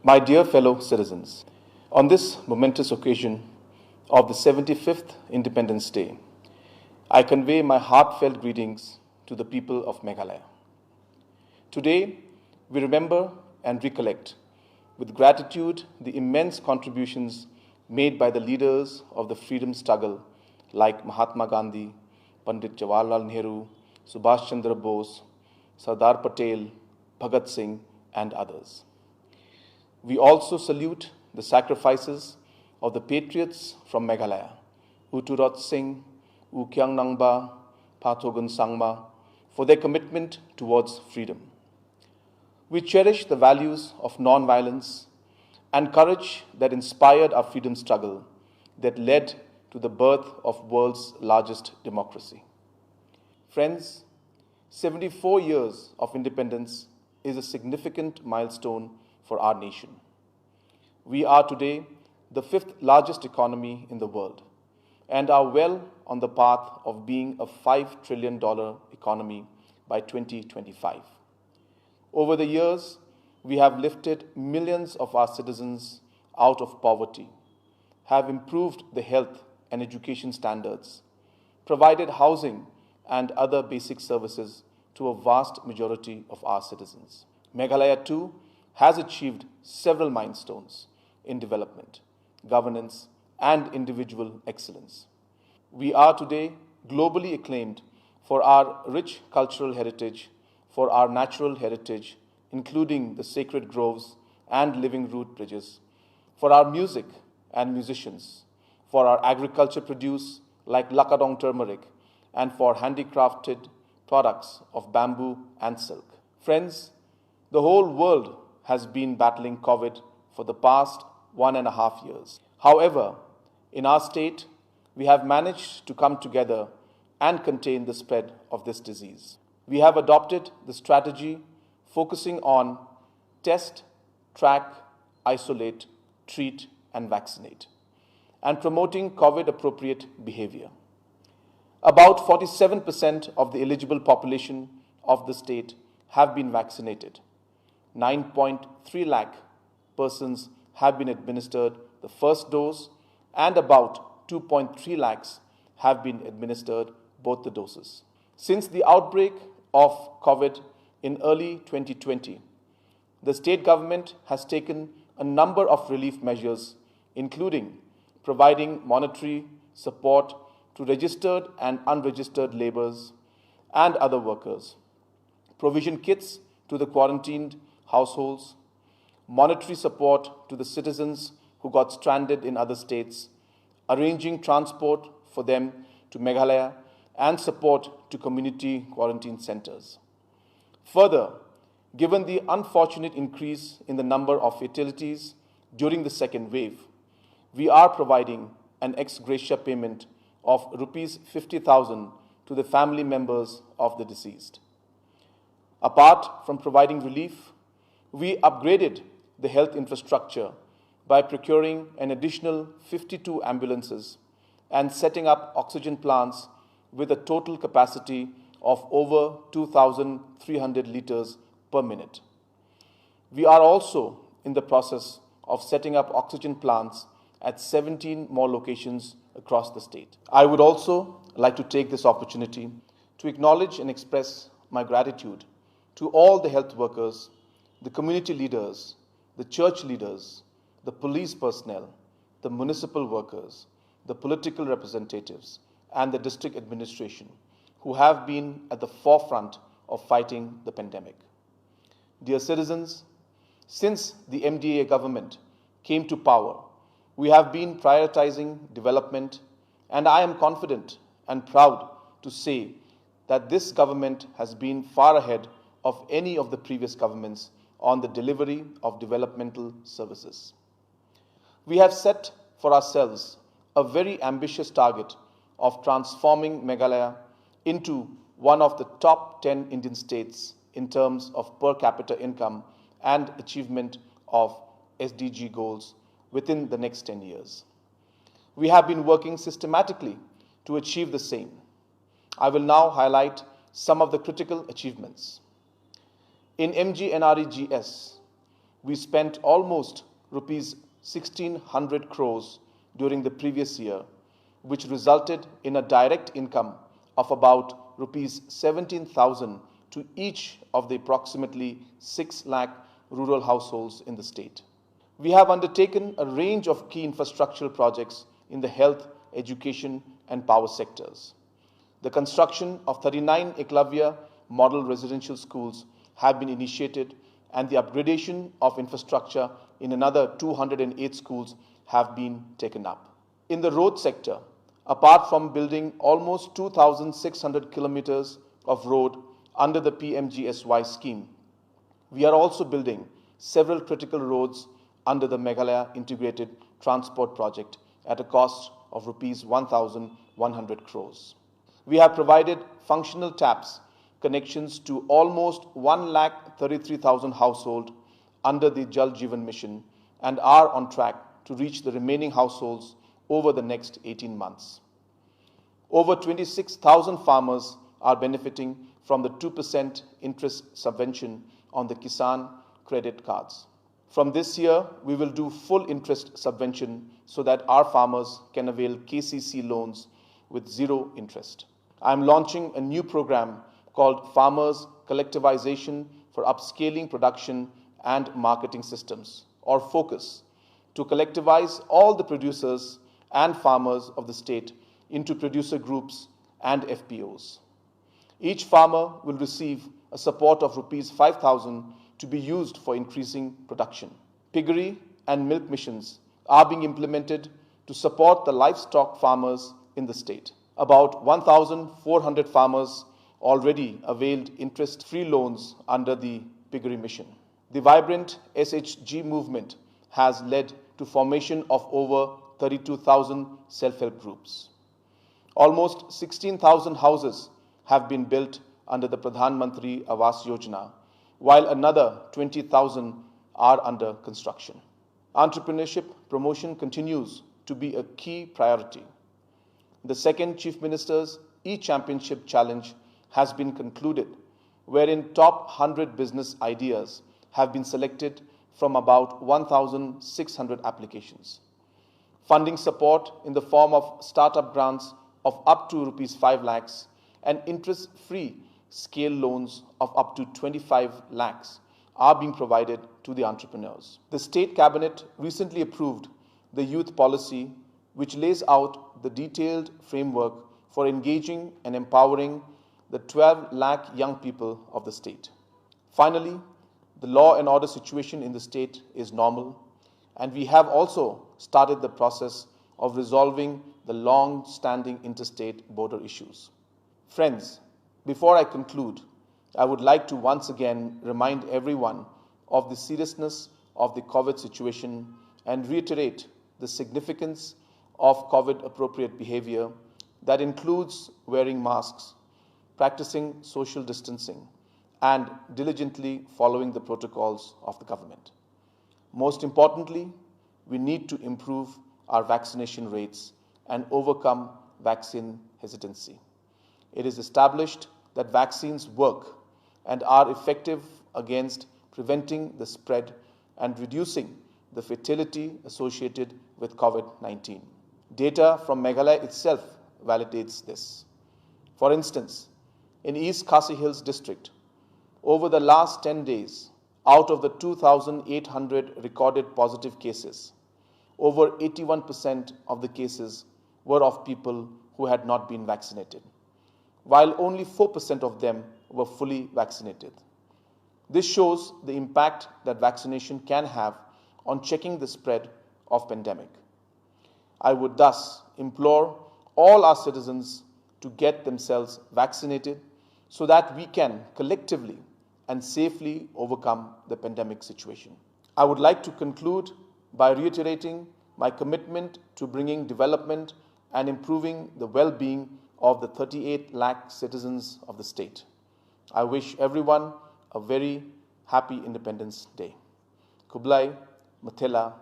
My dear fellow citizens, on this momentous occasion of the 75th Independence Day, I convey my heartfelt greetings to the people of Meghalaya. Today, we remember and recollect with gratitude the immense contributions made by the leaders of the freedom struggle like Mahatma Gandhi, Pandit Jawaharlal Nehru, Subhash Chandra Bose, Sardar Patel, Bhagat Singh, and others. We also salute the sacrifices of the patriots from Meghalaya, U Turot Singh, U Kyang Nangba, Pathogun Sangma, for their commitment towards freedom. We cherish the values of non-violence and courage that inspired our freedom struggle, that led to the birth of world's largest democracy. Friends, 74 years of independence is a significant milestone for our nation. We are today the fifth largest economy in the world and are well on the path of being a $5 trillion economy by 2025. Over the years, we have lifted millions of our citizens out of poverty, have improved the health and education standards, provided housing and other basic services to a vast majority of our citizens. Meghalaya too has achieved several milestones in development, governance, and individual excellence. We are today globally acclaimed for our rich cultural heritage, for our natural heritage, including the sacred groves and living root bridges, for our music and musicians, for our agriculture produce like Lakadong turmeric, and for handicrafted products of bamboo and silk. Friends, the whole world has been battling COVID for the past 1.5 years. However, in our state, we have managed to come together and contain the spread of this disease. We have adopted the strategy focusing on test, track, isolate, treat, and vaccinate, and promoting COVID-appropriate behavior. About 47% of the eligible population of the state have been vaccinated. 9.3 lakh persons have been administered the first dose, and about 2.3 lakhs have been administered both the doses. Since the outbreak of COVID in early 2020, the state government has taken a number of relief measures, including providing monetary support to registered and unregistered laborers and other workers, provision kits to the quarantined households, monetary support to the citizens who got stranded in other states, arranging transport for them to Meghalaya, and support to community quarantine centers. Further, given the unfortunate increase in the number of fatalities during the second wave, we are providing an ex gratia payment of Rs 50,000 to the family members of the deceased. Apart from providing relief, we upgraded the health infrastructure by procuring an additional 52 ambulances and setting up oxygen plants with a total capacity of over 2,300 liters per minute. We are also in the process of setting up oxygen plants at 17 more locations across the state. I would also like to take this opportunity to acknowledge and express my gratitude to all the health workers, the community leaders, the church leaders, the police personnel, the municipal workers, the political representatives, and the district administration who have been at the forefront of fighting the pandemic. Dear citizens, since the MDA government came to power, we have been prioritizing development, and I am confident and proud to say that this government has been far ahead of any of the previous governments on the delivery of developmental services. We have set for ourselves a very ambitious target of transforming Meghalaya into one of the top 10 Indian states in terms of per capita income and achievement of SDG goals within the next 10 years. We have been working systematically to achieve the same. I will now highlight some of the critical achievements. In MGNREGS, We spent almost rupees 1,600 crores during the previous year, which resulted in a direct income of about rupees 17,000 to each of the approximately 6 lakh rural households in the state. We have undertaken a range of key infrastructural projects in the health, education, and power sectors. The construction of 39 Eklavya model residential schools have been initiated, and the upgradation of infrastructure in another 208 schools have been taken up. In the road sector, apart from building almost 2,600 kilometers of road under the PMGSY scheme, we are also building several critical roads under the Meghalaya Integrated Transport Project at a cost of rupees 1,100 crores. We have provided functional taps connections to almost 1,33,000 households under the Jal Jeevan Mission and are on track to reach the remaining households over the next 18 months. Over 26,000 farmers are benefiting from the 2% interest subvention on the Kisan credit cards. From this year, we will do full interest subvention so that our farmers can avail KCC loans with zero interest. I am launching a new program called Farmers Collectivization for Upscaling Production and Marketing Systems, or FOCUS, to collectivize all the producers and farmers of the state into producer groups and FPOs. Each farmer will receive a support of rupees 5,000 to be used for increasing production. Piggery and milk missions are being implemented to support the livestock farmers in the state. About 1,400 farmers already availed interest-free loans under the piggery mission. The vibrant SHG movement has led to formation of over 32,000 self-help groups. Almost 16,000 houses have been built under the Pradhan Mantri Awas Yojana, while another 20,000 are under construction. Entrepreneurship promotion continues to be a key priority. The second Chief Minister's E-Championship Challenge has been concluded, wherein top 100 business ideas have been selected from about 1,600 applications. Funding support in the form of startup grants of up to rupees 5 lakhs and interest-free scale loans of up to 25 lakhs are being provided to the entrepreneurs. The State Cabinet recently approved the youth policy, which lays out the detailed framework for engaging and empowering the 12 lakh young people of the state. Finally, the law and order situation in the state is normal, and we have also started the process of resolving the long-standing interstate border issues. Friends, before I conclude, I would like to once again remind everyone of the seriousness of the COVID situation and reiterate the significance of COVID-appropriate behavior that includes wearing masks, practicing social distancing, and diligently following the protocols of the government. Most importantly, we need to improve our vaccination rates and overcome vaccine hesitancy. It is established that vaccines work and are effective against preventing the spread and reducing the fatality associated with COVID-19. Data from Meghalaya itself validates this. For instance, in East Khasi Hills district, over the last 10 days, out of the 2,800 recorded positive cases, over 81% of the cases were of people who had not been vaccinated, while only 4% of them were fully vaccinated. This shows the impact that vaccination can have on checking the spread of pandemic. I would thus implore all our citizens to get themselves vaccinated so that we can collectively and safely overcome the pandemic situation. I would like to conclude by reiterating my commitment to bringing development and improving the well-being of the 38 lakh citizens of the state. I wish everyone a very happy Independence Day. Kublai, Mathila,